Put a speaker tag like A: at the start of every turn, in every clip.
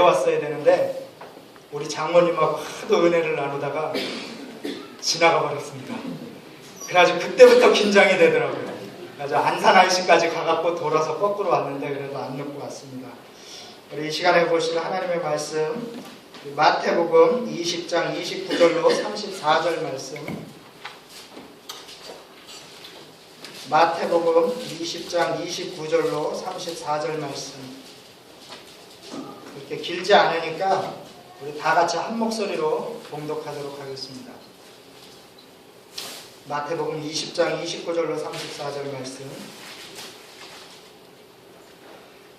A: 왔어야 되는데 우리 장모님하고 하도 은혜를 나누다가 지나가 버렸습니다. 그래가지고 그때부터 긴장이 되더라고요. 그래서 안산 IC까지 가갖고 돌아서 거꾸로 왔는데 그래도 안 늦고 왔습니다. 우리 이 시간에 보실 하나님의 말씀 마태복음 20장 29절로 34절 말씀, 마태복음 20장 29절로 34절 말씀. 그렇게 길지 않으니까 우리 다 같이 한 목소리로 봉독하도록 하겠습니다. 마태복음 20장 29절로 34절 말씀.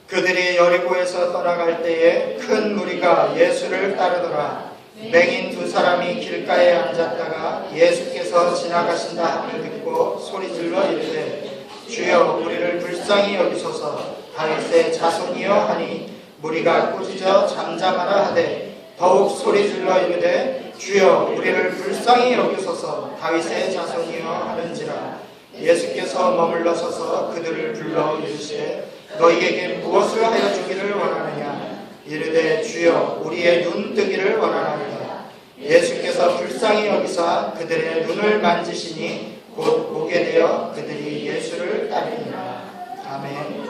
A: 그들이 여리고에서 떠나갈 때에 큰 무리가 예수를 따르더라. 맹인 두 사람이 길가에 앉았다가 예수께서 지나가신다 함을 듣고 소리질러 이르되 주여 우리를 불쌍히 여기소서. 다윗의 자손이여 하니 무리가 꾸짖어 잠잠하라 하되 더욱 소리질러 이르되 주여 우리를 불쌍히 여기소서. 다윗의 자손이여 하는지라. 예수께서 머물러 서서 그들을 불러 이르시되 너희에게 무엇을 하여 주기를 원하느냐. 이르되 주여 우리의 눈 뜨기를 원하나이다. 예수께서 불쌍히 여기사 그들의 눈을 만지시니 곧 보게 되어 그들이 예수를 따르니라. 아멘.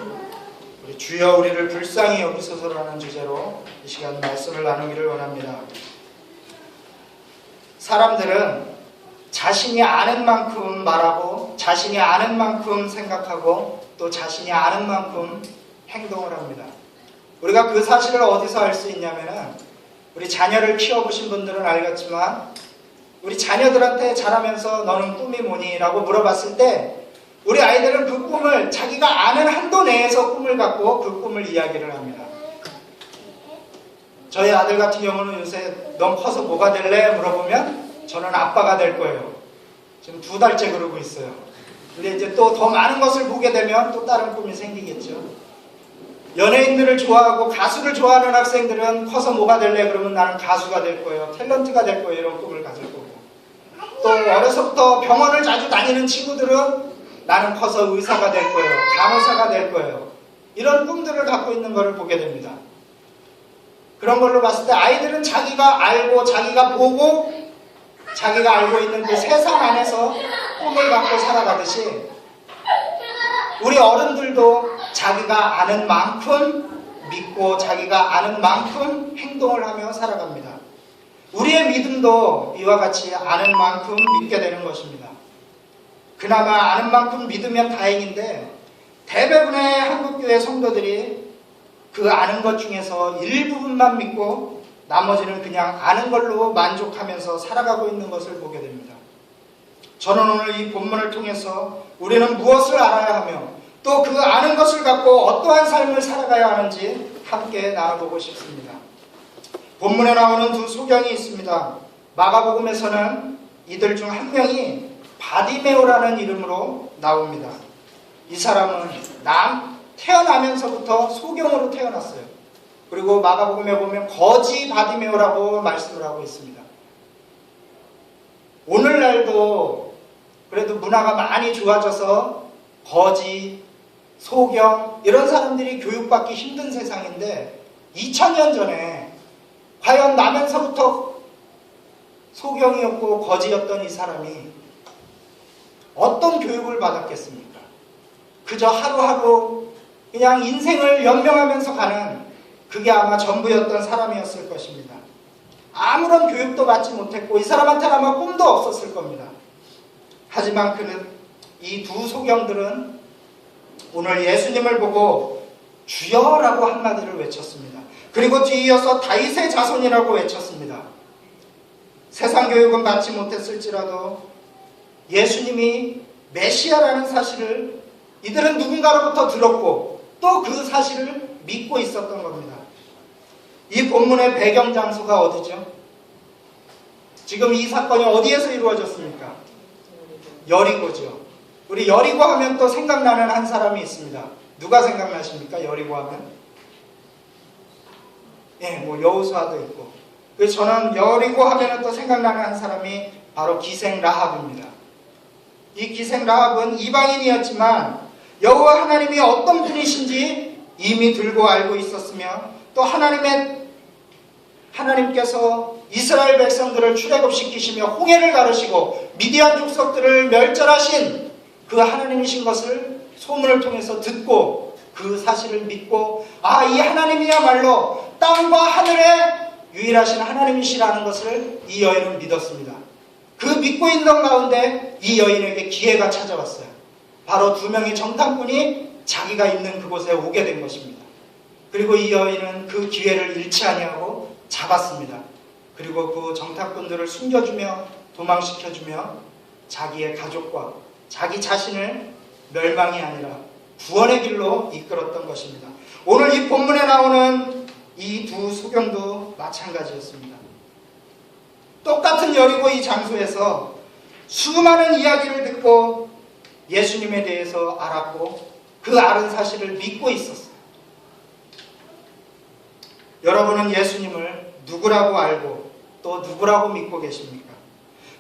A: 우리 주여 우리를 불쌍히 여기소서라는 주제로 이 시간 말씀을 나누기를 원합니다. 사람들은 자신이 아는 만큼 말하고 자신이 아는 만큼 생각하고 또 자신이 아는 만큼 행동을 합니다. 우리가 그 사실을 어디서 알 수 있냐면은 우리 자녀를 키워보신 분들은 알겠지만 우리 자녀들한테 자라면서 너는 꿈이 뭐니? 라고 물어봤을 때 우리 아이들은 그 꿈을 자기가 아는 한도 내에서 꿈을 갖고 그 꿈을 이야기를 합니다. 저희 아들 같은 경우는 요새 넌 커서 뭐가 될래? 물어보면 저는 아빠가 될 거예요. 지금 2달째 그러고 있어요. 근데 이제 또 더 많은 것을 보게 되면 또 다른 꿈이 생기겠죠. 연예인들을 좋아하고 가수를 좋아하는 학생들은 커서 뭐가 될래? 그러면 나는 가수가 될 거예요. 탤런트가 될 거예요. 이런 꿈을 가질 거고. 또 어려서부터 병원을 자주 다니는 친구들은 나는 커서 의사가 될 거예요. 간호사가 될 거예요. 이런 꿈들을 갖고 있는 것을 보게 됩니다. 그런 걸로 봤을 때 아이들은 자기가 알고 자기가 보고 자기가 알고 있는 그 세상 안에서 꿈을 갖고 살아가듯이 우리 어른들도 자기가 아는 만큼 믿고 자기가 아는 만큼 행동을 하며 살아갑니다. 우리의 믿음도 이와 같이 아는 만큼 믿게 되는 것입니다. 그나마 아는 만큼 믿으면 다행인데 대부분의 한국교회 성도들이 그 아는 것 중에서 일부분만 믿고 나머지는 그냥 아는 걸로 만족하면서 살아가고 있는 것을 보게 됩니다. 저는 오늘 이 본문을 통해서 우리는 무엇을 알아야 하며 또 그 아는 것을 갖고 어떠한 삶을 살아가야 하는지 함께 나눠보고 싶습니다. 본문에 나오는 두 소경이 있습니다. 마가복음에서는 이들 중 한 명이 바디메오라는 이름으로 나옵니다. 이 사람은 태어나면서부터 소경으로 태어났어요. 그리고 마가복음에 보면 거지 바디메오라고 말씀을 하고 있습니다. 오늘날도 그래도 문화가 많이 좋아져서 거지, 소경 이런 사람들이 교육받기 힘든 세상인데 2000년 전에 과연 나면서부터 소경이었고 거지였던 이 사람이 어떤 교육을 받았겠습니까? 그저 하루하루 그냥 인생을 연명하면서 가는 그게 아마 전부였던 사람이었을 것입니다. 아무런 교육도 받지 못했고 이 사람한테는 아마 꿈도 없었을 겁니다. 하지만 그는 이 두 소경들은 오늘 예수님을 보고 주여라고 한마디를 외쳤습니다. 그리고 뒤이어서 다윗의 자손이라고 외쳤습니다. 세상 교육은 받지 못했을지라도 예수님이 메시아라는 사실을 이들은 누군가로부터 들었고 또 그 사실을 믿고 있었던 겁니다. 이 본문의 배경 장소가 어디죠? 지금 이 사건이 어디에서 이루어졌습니까? 여리고죠. 우리 여리고 하면 또 생각나는 한 사람이 있습니다. 누가 생각나십니까? 여리고 하면? 뭐 여호수아도 있고. 그래서 저는 여리고 하면 또 생각나는 한 사람이 바로 기생 라합입니다. 이 기생 라합은 이방인이었지만 여호와 하나님이 어떤 분이신지 이미 들고 알고 있었으며 또 하나님의 하나님께서 이스라엘 백성들을 출애굽시키시며 홍해를 가르시고 미디안 족속들을 멸절하신 그 하나님이신 것을 소문을 통해서 듣고 그 사실을 믿고 이 하나님이야말로 땅과 하늘의 유일하신 하나님이시라는 것을 이 여인은 믿었습니다. 그 믿고 있는 가운데 이 여인에게 기회가 찾아왔어요. 바로 두 명의 정탐꾼이 자기가 있는 그곳에 오게 된 것입니다. 그리고 이 여인은 그 기회를 잃지 아니하고 잡았습니다. 그리고 그 정탐꾼들을 숨겨주며 도망시켜주며 자기의 가족과 자기 자신을 멸망이 아니라 구원의 길로 이끌었던 것입니다. 오늘 이 본문에 나오는 이 두 소경도 마찬가지였습니다. 똑같은 여리고 이 장소에서 수많은 이야기를 듣고 예수님에 대해서 알았고 그 아는 사실을 믿고 있었어요. 여러분은 예수님을 누구라고 알고 또 누구라고 믿고 계십니까?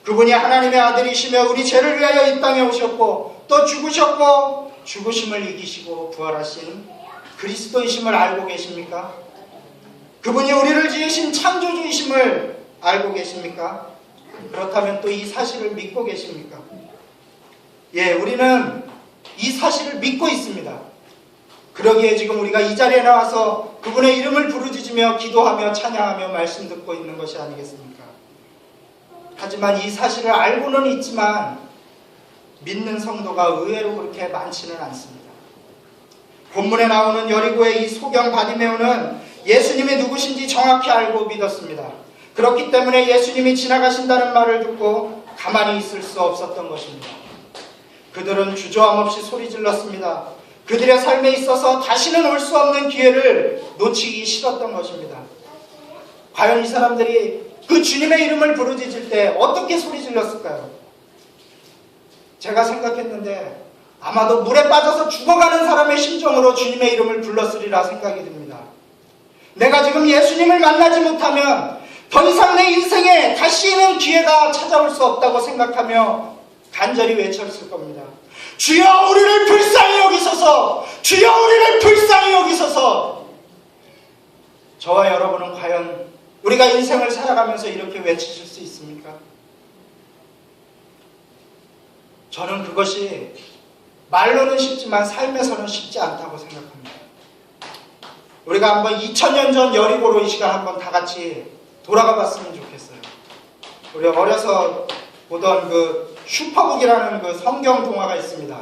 A: 그분이 하나님의 아들이시며 우리 죄를 위하여 이 땅에 오셨고 또 죽으셨고 죽으심을 이기시고 부활하신 그리스도이심을 알고 계십니까? 그분이 우리를 지으신 창조주이심을 알고 계십니까? 그렇다면 또 이 사실을 믿고 계십니까? 우리는 이 사실을 믿고 있습니다. 그러기에 지금 우리가 이 자리에 나와서 그분의 이름을 부르짖으며 기도하며 찬양하며 말씀 듣고 있는 것이 아니겠습니까? 하지만 이 사실을 알고는 있지만 믿는 성도가 의외로 그렇게 많지는 않습니다. 본문에 나오는 여리고의 이 소경 바디메오는 예수님이 누구신지 정확히 알고 믿었습니다. 그렇기 때문에 예수님이 지나가신다는 말을 듣고 가만히 있을 수 없었던 것입니다. 그들은 주저함 없이 소리 질렀습니다. 그들의 삶에 있어서 다시는 올 수 없는 기회를 놓치기 싫었던 것입니다. 과연 이 사람들이 그 주님의 이름을 부르짖을 때 어떻게 소리 질렀을까요? 제가 생각했는데 아마도 물에 빠져서 죽어가는 사람의 심정으로 주님의 이름을 불렀으리라 생각이 듭니다. 내가 지금 예수님을 만나지 못하면 더 이상 내 인생에 다시는 기회가 찾아올 수 없다고 생각하며 간절히 외쳤을 겁니다. 주여 우리를 불쌍히 여기소서! 주여 우리를 불쌍히 여기소서! 저와 여러분은 과연 우리가 인생을 살아가면서 이렇게 외치실 수 있습니까? 저는 그것이 말로는 쉽지만 삶에서는 쉽지 않다고 생각합니다. 우리가 한번 2000년 전 여리고로 이 시간 한번 다 같이 돌아가 봤으면 좋겠어요. 우리 어려서 보던 그 슈퍼북이라는 그 성경 동화가 있습니다.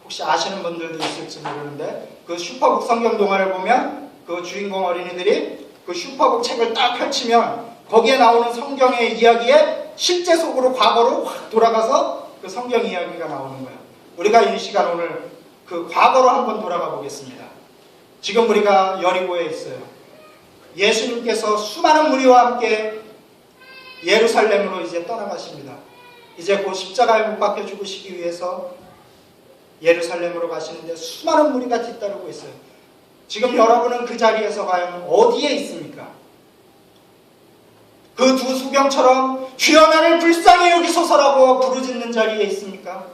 A: 혹시 아시는 분들도 있을지 모르는데 그 슈퍼북 성경 동화를 보면 그 주인공 어린이들이 그 슈퍼북 책을 딱 펼치면 거기에 나오는 성경의 이야기에 실제 속으로 과거로 확 돌아가서 그 성경 이야기가 나오는 거예요. 우리가 이 시간 오늘 그 과거로 한번 돌아가 보겠습니다. 지금 우리가 여리고에 있어요. 예수님께서 수많은 무리와 함께 예루살렘으로 이제 떠나가십니다. 이제 곧 십자가에 못 박혀 죽으시기 위해서 예루살렘으로 가시는데 수많은 무리가 뒤따르고 있어요. 지금 여러분은 그 자리에서 과연 어디에 있습니까? 그 두 소경처럼 주여 나를 불쌍히 여기소서라고 부르짖는 자리에 있습니까?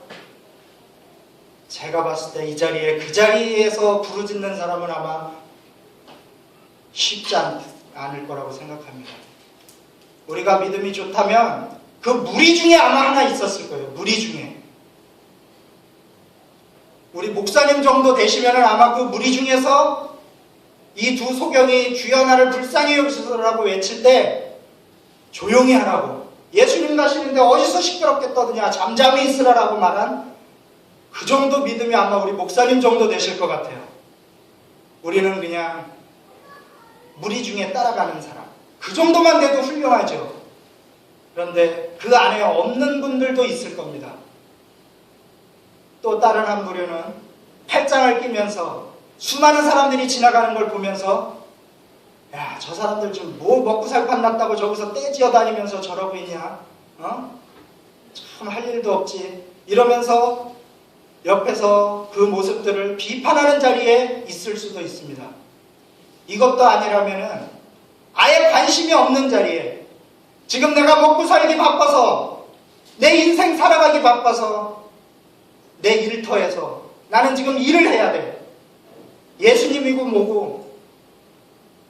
A: 제가 봤을 때 이 자리에 그 자리에서 부르짖는 사람은 아마 쉽지 않을 거라고 생각합니다. 우리가 믿음이 좋다면 그 무리 중에 아마 하나 있었을 거예요. 무리 중에. 우리 목사님 정도 되시면 아마 그 무리 중에서 이 두 소경이 주여 나를 불쌍히 여기소서라고 외칠 때 조용히 하라고, 예수님 가시는데 어디서 시끄럽게 떠드냐, 잠잠히 있으라라고 말한 그 정도 믿음이 아마 우리 목사님 정도 되실 것 같아요. 우리는 그냥 무리 중에 따라가는 사람, 그 정도만 돼도 훌륭하죠. 그런데 그 안에 없는 분들도 있을 겁니다. 또 다른 한 부류는 팔짱을 끼면서 수많은 사람들이 지나가는 걸 보면서 야, 저 사람들 좀 뭐 먹고 살 판났다고 저기서 떼지어 다니면서 저러고 있냐? 참 할 일도 없지. 이러면서 옆에서 그 모습들을 비판하는 자리에 있을 수도 있습니다. 이것도 아니라면은 아예 관심이 없는 자리에, 지금 내가 먹고 살기 바빠서, 내 인생 살아가기 바빠서, 내 일터에서 나는 지금 일을 해야 돼. 예수님이고 뭐고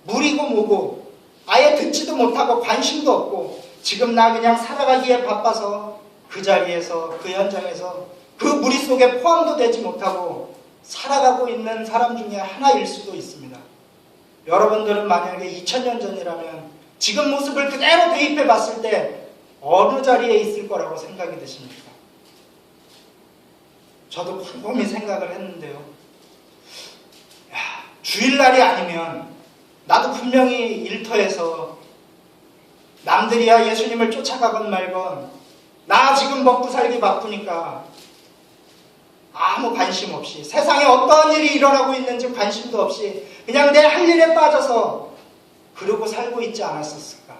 A: 물이고 뭐고 아예 아예 듣지도 못하고 관심도 없고 지금 나 그냥 살아가기에 바빠서 그 자리에서 그 현장에서 그 무리 속에 포함도 되지 못하고 살아가고 있는 사람 중에 하나일 수도 있습니다. 여러분들은 만약에 2000년 전이라면 지금 모습을 그대로 대입해 봤을 때 어느 자리에 있을 거라고 생각이 드십니까? 저도 곰곰이 생각을 했는데요. 야, 주일날이 아니면 나도 분명히 일터에서 남들이야 예수님을 쫓아가건 말건 나 지금 먹고 살기 바쁘니까 아무 관심 없이 세상에 어떤 일이 일어나고 있는지 관심도 없이 그냥 내 할 일에 빠져서 그러고 살고 있지 않았었을까?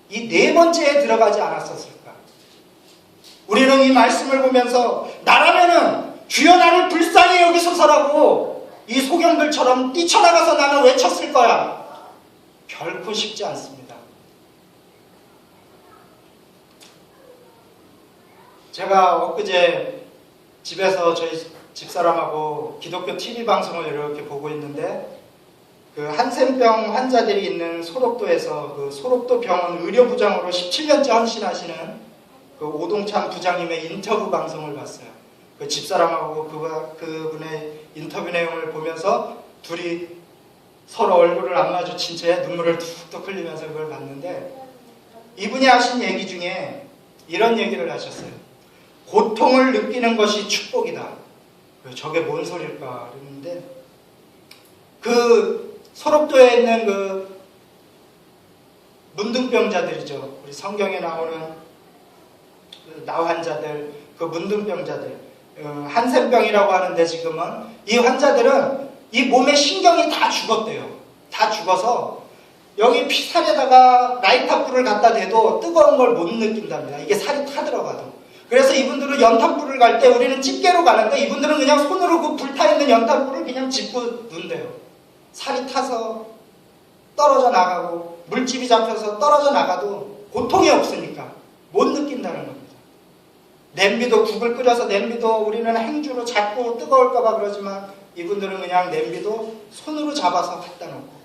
A: 이 네 번째에 들어가지 않았었을까? 우리는 이 말씀을 보면서 나라면은 주여 나를 불쌍히 여기소서라고 이 소경들처럼 뛰쳐나가서 나는 외쳤을 거야. 결코 쉽지 않습니다. 제가 엊그제 집에서 저희 집사람하고 기독교 TV 방송을 이렇게 보고 있는데 그 한센병 환자들이 있는 소록도에서 그 소록도 병원 의료부장으로 17년째 헌신하시는 그 오동찬 부장님의 인터뷰 방송을 봤어요. 그 집사람하고 그분의 인터뷰 내용을 보면서 둘이 서로 얼굴을 안 마주친 채 눈물을 툭툭 흘리면서 그걸 봤는데 이분이 하신 얘기 중에 이런 얘기를 하셨어요. 고통을 느끼는 것이 축복이다. 저게 뭔 소릴까 그랬는데 그 소록도에 있는 그 문둥병자들이죠. 우리 성경에 나오는 그 나환자들, 그 문둥병자들, 한센병이라고 하는데 지금은 이 환자들은 이 몸의 신경이 다 죽었대요. 다 죽어서 여기 피살에다가 라이터 불을 갖다 대도 뜨거운 걸 못 느낀답니다. 이게 살이 타들어가도. 그래서 이분들은 연탄불을 갈 때 우리는 집게로 가는데 이분들은 그냥 손으로 그 불타있는 연탄불을 그냥 짚고 눈대요. 살이 타서 떨어져 나가고 물집이 잡혀서 떨어져 나가도 고통이 없으니까 못 느낀다는 겁니다. 냄비도 국을 끓여서 냄비도 우리는 행주로 잡고 뜨거울까봐 그러지만 이분들은 그냥 냄비도 손으로 잡아서 갖다 놓고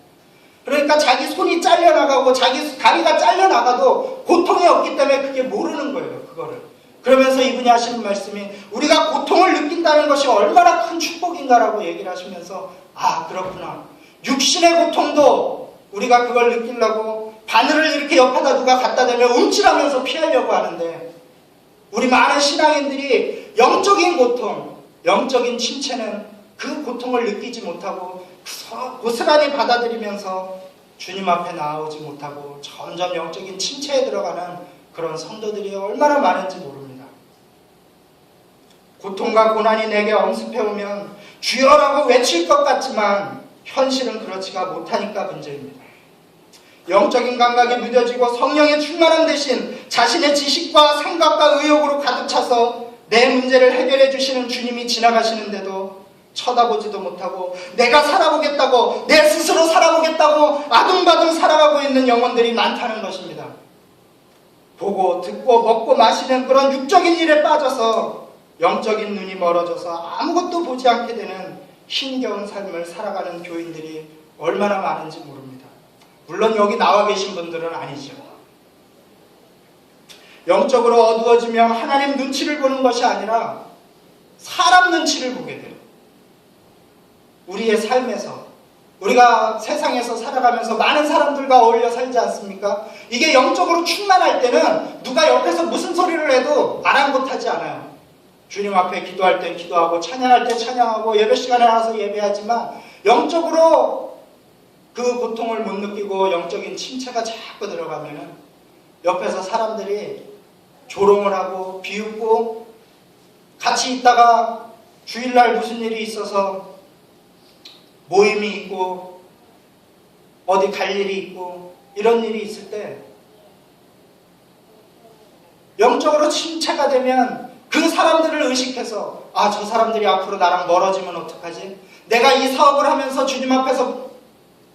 A: 그러니까 자기 손이 잘려나가고 자기 다리가 잘려나가도 고통이 없기 때문에 그게 모르는 거예요. 그거를. 그러면서 이분이 하시는 말씀이 우리가 고통을 느낀다는 것이 얼마나 큰 축복인가라고 얘기를 하시면서 아 그렇구나. 육신의 고통도 우리가 그걸 느끼려고 바늘을 이렇게 옆에다 누가 갖다 대면 움찔하면서 피하려고 하는데 우리 많은 신앙인들이 영적인 고통, 영적인 침체는 그 고통을 느끼지 못하고 고스란히 받아들이면서 주님 앞에 나오지 못하고 점점 영적인 침체에 들어가는 그런 성도들이 얼마나 많은지 모릅니다. 고통과 고난이 내게 엄습해오면 주여라고 외칠 것 같지만 현실은 그렇지가 못하니까 문제입니다. 영적인 감각이 무뎌지고 성령의 충만함 대신 자신의 지식과 생각과 의욕으로 가득 차서 내 문제를 해결해 주시는 주님이 지나가시는데도 쳐다보지도 못하고 내가 살아보겠다고 내 스스로 살아보겠다고 아둥바둥 살아가고 있는 영혼들이 많다는 것입니다. 보고 듣고 먹고 마시는 그런 육적인 일에 빠져서 영적인 눈이 멀어져서 아무것도 보지 않게 되는 힘겨운 삶을 살아가는 교인들이 얼마나 많은지 모릅니다. 물론 여기 나와 계신 분들은 아니죠. 영적으로 어두워지며 하나님 눈치를 보는 것이 아니라 사람 눈치를 보게 돼요. 우리의 삶에서 우리가 세상에서 살아가면서 많은 사람들과 어울려 살지 않습니까? 이게 영적으로 충만할 때는 누가 옆에서 무슨 소리를 해도 아랑곳하지 않아요. 주님 앞에 기도할 땐 기도하고 찬양할 때 찬양하고 예배 시간에 나와서 예배하지만 영적으로 그 고통을 못 느끼고 영적인 침체가 자꾸 들어가면 옆에서 사람들이 조롱을 하고 비웃고 같이 있다가 주일날 무슨 일이 있어서 모임이 있고 어디 갈 일이 있고 이런 일이 있을 때 영적으로 침체가 되면 그 사람들을 의식해서 아, 저 사람들이 앞으로 나랑 멀어지면 어떡하지? 내가 이 사업을 하면서 주님 앞에서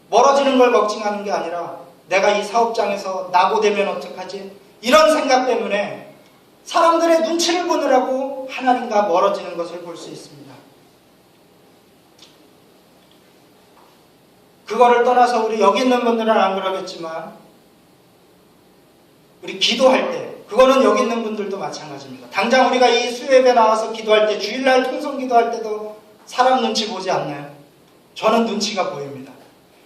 A: 멀어지는 걸 걱정하는 게 아니라 내가 이 사업장에서 낙오되면 어떡하지? 이런 생각 때문에 사람들의 눈치를 보느라고 하나님과 멀어지는 것을 볼 수 있습니다. 그거를 떠나서 우리 여기 있는 분들은 안 그러겠지만 우리 기도할 때, 그거는 여기 있는 분들도 마찬가지입니다. 당장 우리가 이 수요예배 나와서 기도할 때, 주일날 통성 기도할 때도 사람 눈치 보지 않나요? 저는 눈치가 보입니다.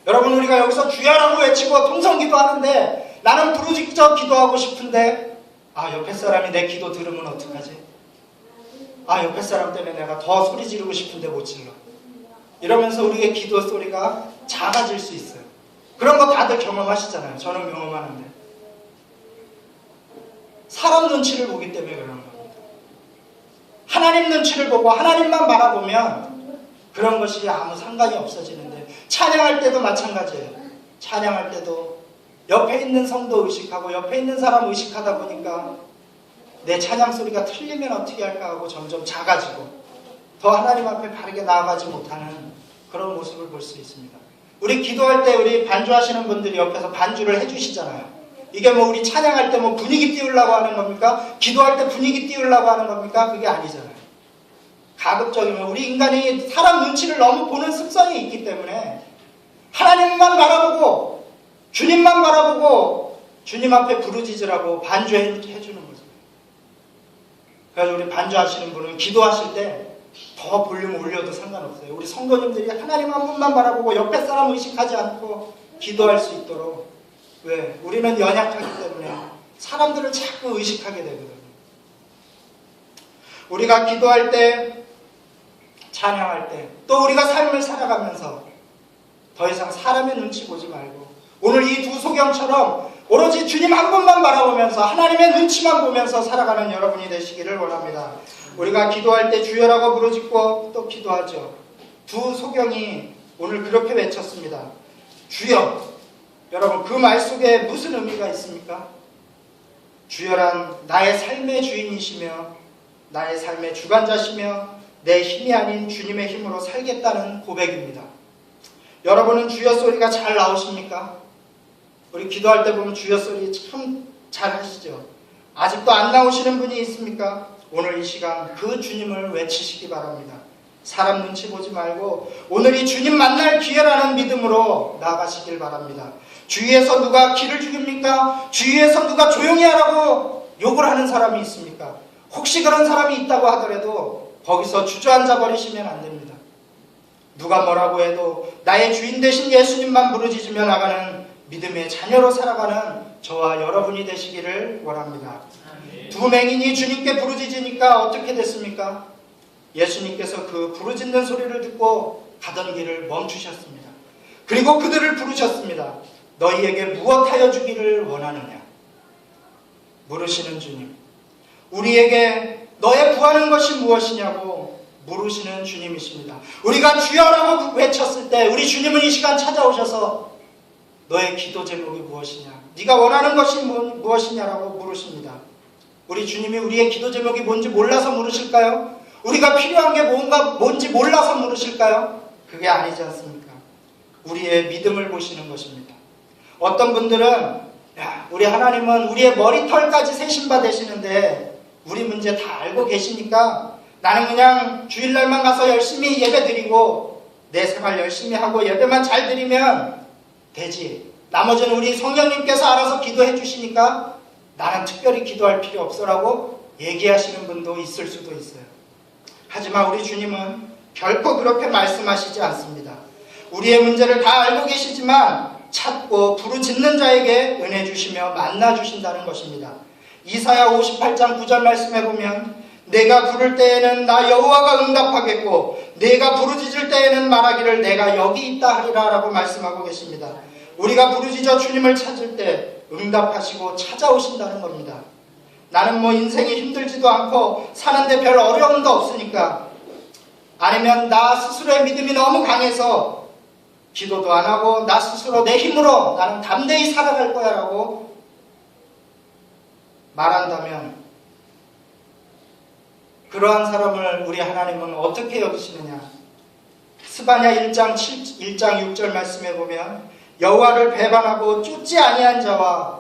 A: 여러분, 우리가 여기서 주여라고 외치고 통성 기도하는데 나는 부르짖어 기도하고 싶은데 옆에 사람이 내 기도 들으면 어떡하지? 옆에 사람 때문에 내가 더 소리 지르고 싶은데 못 질러. 이러면서 우리의 기도 소리가 작아질 수 있어요. 그런 거 다들 경험하시잖아요. 저는 경험하는데. 사람 눈치를 보기 때문에 그러는 겁니다. 하나님 눈치를 보고 하나님만 바라보면 그런 것이 아무 상관이 없어지는데, 찬양할 때도 마찬가지예요. 찬양할 때도 옆에 있는 성도 의식하고 옆에 있는 사람 의식하다 보니까 내 찬양 소리가 틀리면 어떻게 할까 하고 점점 작아지고 더 하나님 앞에 바르게 나아가지 못하는 그런 모습을 볼 수 있습니다. 우리 기도할 때 우리 반주하시는 분들이 옆에서 반주를 해주시잖아요. 이게 우리 찬양할 때 분위기 띄우려고 하는 겁니까? 기도할 때 분위기 띄우려고 하는 겁니까? 그게 아니잖아요. 가급적이면 우리 인간이 사람 눈치를 너무 보는 습성이 있기 때문에 하나님만 바라보고 주님만 바라보고 주님 앞에 부르짖으라고 반주해 주는 거죠. 그래서 우리 반주하시는 분은 기도하실 때 더 볼륨 올려도 상관없어요. 우리 성도님들이 하나님 한 분만 바라보고 옆에 사람 의식하지 않고 기도할 수 있도록. 왜? 우리는 연약하기 때문에 사람들을 자꾸 의식하게 되거든요. 우리가 기도할 때, 찬양할 때, 또 우리가 삶을 살아가면서 더 이상 사람의 눈치 보지 말고 오늘 이 두 소경처럼 오로지 주님 한 분만 바라보면서 하나님의 눈치만 보면서 살아가는 여러분이 되시기를 원합니다. 우리가 기도할 때 주여라고 부르짖고 또 기도하죠. 두 소경이 오늘 그렇게 외쳤습니다. 주여. 여러분, 그 말 속에 무슨 의미가 있습니까? 주여란 나의 삶의 주인이시며 나의 삶의 주관자시며 내 힘이 아닌 주님의 힘으로 살겠다는 고백입니다. 여러분은 주여 소리가 잘 나오십니까? 우리 기도할 때 보면 주여 소리 참 잘 하시죠. 아직도 안 나오시는 분이 있습니까? 오늘 이 시간 그 주님을 외치시기 바랍니다. 사람 눈치 보지 말고 오늘 이 주님 만날 기회라는 믿음으로 나아가시길 바랍니다. 주위에서 누가 기를 죽입니까? 주위에서 누가 조용히 하라고 욕을 하는 사람이 있습니까? 혹시 그런 사람이 있다고 하더라도 거기서 주저앉아 버리시면 안 됩니다. 누가 뭐라고 해도 나의 주인 되신 예수님만 부르짖으며 나가는 믿음의 자녀로 살아가는 저와 여러분이 되시기를 원합니다. 두 맹인이 주님께 부르짖으니까 어떻게 됐습니까? 예수님께서 그 부르짖는 소리를 듣고 가던 길을 멈추셨습니다. 그리고 그들을 부르셨습니다. 너희에게 무엇하여 주기를 원하느냐? 물으시는 주님. 우리에게 너의 구하는 것이 무엇이냐고 물으시는 주님이십니다. 우리가 주여라고 외쳤을 때 우리 주님은 이 시간 찾아오셔서 너의 기도 제목이 무엇이냐? 네가 원하는 것이 무엇이냐라고 물으십니다. 우리 주님이 우리의 기도 제목이 뭔지 몰라서 물으실까요? 우리가 필요한 게 뭔지 몰라서 물으실까요? 그게 아니지 않습니까? 우리의 믿음을 보시는 것입니다. 어떤 분들은 우리 하나님은 우리의 머리털까지 세신바 되시는데 우리 문제 다 알고 계시니까 나는 그냥 주일날만 가서 열심히 예배 드리고 내 생활 열심히 하고 예배만 잘 드리면 되지. 나머지는 우리 성령님께서 알아서 기도해 주시니까 나는 특별히 기도할 필요 없어라고 얘기하시는 분도 있을 수도 있어요. 하지만 우리 주님은 결코 그렇게 말씀하시지 않습니다. 우리의 문제를 다 알고 계시지만 찾고 부르짖는 자에게 은혜 주시며 만나 주신다는 것입니다. 이사야 58장 9절 말씀해 보면 내가 부를 때에는 나 여호와가 응답하겠고 내가 부르짖을 때에는 말하기를 내가 여기 있다 하리라 라고 말씀하고 계십니다. 우리가 부르짖어 주님을 찾을 때 응답하시고 찾아오신다는 겁니다. 나는 인생이 힘들지도 않고 사는데 별 어려움도 없으니까, 아니면 나 스스로의 믿음이 너무 강해서 기도도 안 하고 나 스스로 내 힘으로 나는 담대히 살아갈 거야 라고 말한다면 그러한 사람을 우리 하나님은 어떻게 여기시느냐? 스바냐 1장 6절 말씀해 보면 여호와를 배반하고 쫓지 아니한 자와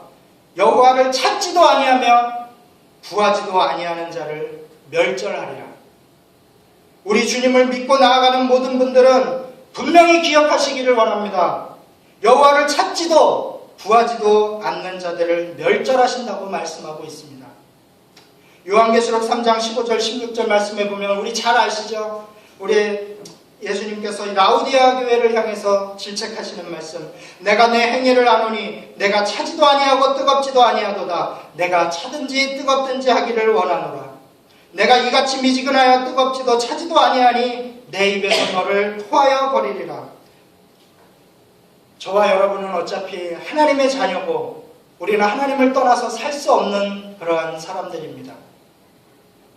A: 여호와를 찾지도 아니하며 구하지도 아니하는 자를 멸절하리라. 우리 주님을 믿고 나아가는 모든 분들은 분명히 기억하시기를 원합니다. 여호와를 찾지도 구하지도 않는 자들을 멸절하신다고 말씀하고 있습니다. 요한계시록 3장 15절 16절 말씀해 보면 우리 잘 아시죠? 우리 예수님께서 라우디아 교회를 향해서 질책하시는 말씀, 내가 내 행위를 아노니 내가 차지도 아니하고 뜨겁지도 아니하도다. 내가 차든지 뜨겁든지 하기를 원하노라. 내가 이같이 미지근하여 뜨겁지도 차지도 아니하니 내 입에서 너를 토하여 버리리라. 저와 여러분은 어차피 하나님의 자녀고 우리는 하나님을 떠나서 살 수 없는 그러한 사람들입니다.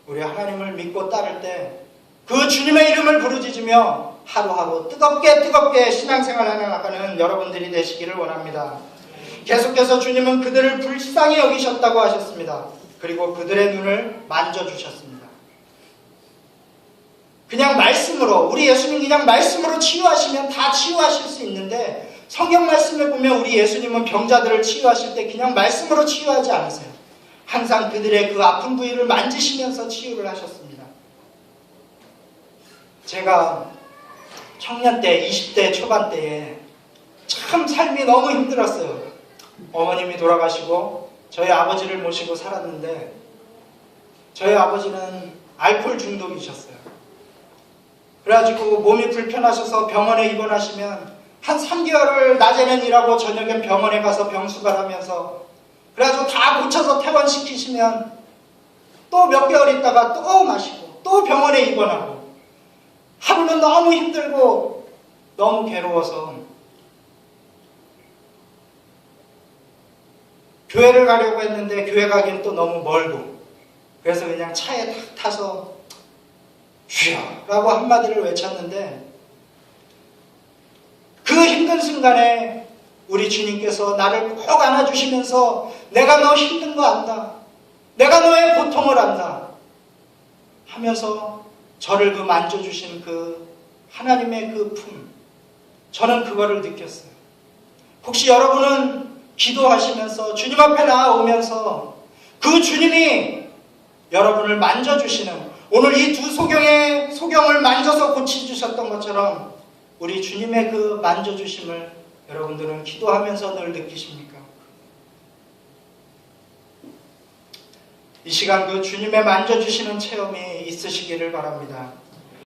A: 우리 하나님을 믿고 따를 때 그 주님의 이름을 부르짖으며 하루하루 뜨겁게 신앙생활하며 나가는 여러분들이 되시기를 원합니다. 계속해서 주님은 그들을 불쌍히 여기셨다고 하셨습니다. 그리고 그들의 눈을 만져주셨습니다. 그냥 말씀으로, 우리 예수님 그냥 말씀으로 치유하시면 다 치유하실 수 있는데 성경 말씀에 보면 우리 예수님은 병자들을 치유하실 때 그냥 말씀으로 치유하지 않으세요. 항상 그들의 그 아픈 부위를 만지시면서 치유를 하셨습니다. 제가 청년 때, 20대 초반 때에 참 삶이 너무 힘들었어요. 어머님이 돌아가시고 저희 아버지를 모시고 살았는데 저희 아버지는 알코올 중독이셨어요. 그래가지고 몸이 불편하셔서 병원에 입원하시면 한 3개월을 낮에는 일하고 저녁엔 병원에 가서 병수발하면서 그래가지고 다 고쳐서 퇴원시키시면 또 몇 개월 있다가 또 마시고 또 병원에 입원하고 하루는 너무 힘들고 너무 괴로워서 교회를 가려고 했는데 교회 가기엔 또 너무 멀고 그래서 그냥 차에 탁 타서 주여 라고 한마디를 외쳤는데 그 힘든 순간에 우리 주님께서 나를 꼭 안아주시면서 내가 너 힘든 거 안다. 내가 너의 고통을 안다. 하면서 저를 그 만져주신 그 하나님의 그 품, 저는 그거를 느꼈어요. 혹시 여러분은 기도하시면서 주님 앞에 나아오면서 그 주님이 여러분을 만져주시는 오늘 이 두 소경을 만져서 고치주셨던 것처럼 우리 주님의 그 만져주심을 여러분들은 기도하면서 늘 느끼십니까? 이 시간 그 주님의 만져주시는 체험이 있으시기를 바랍니다.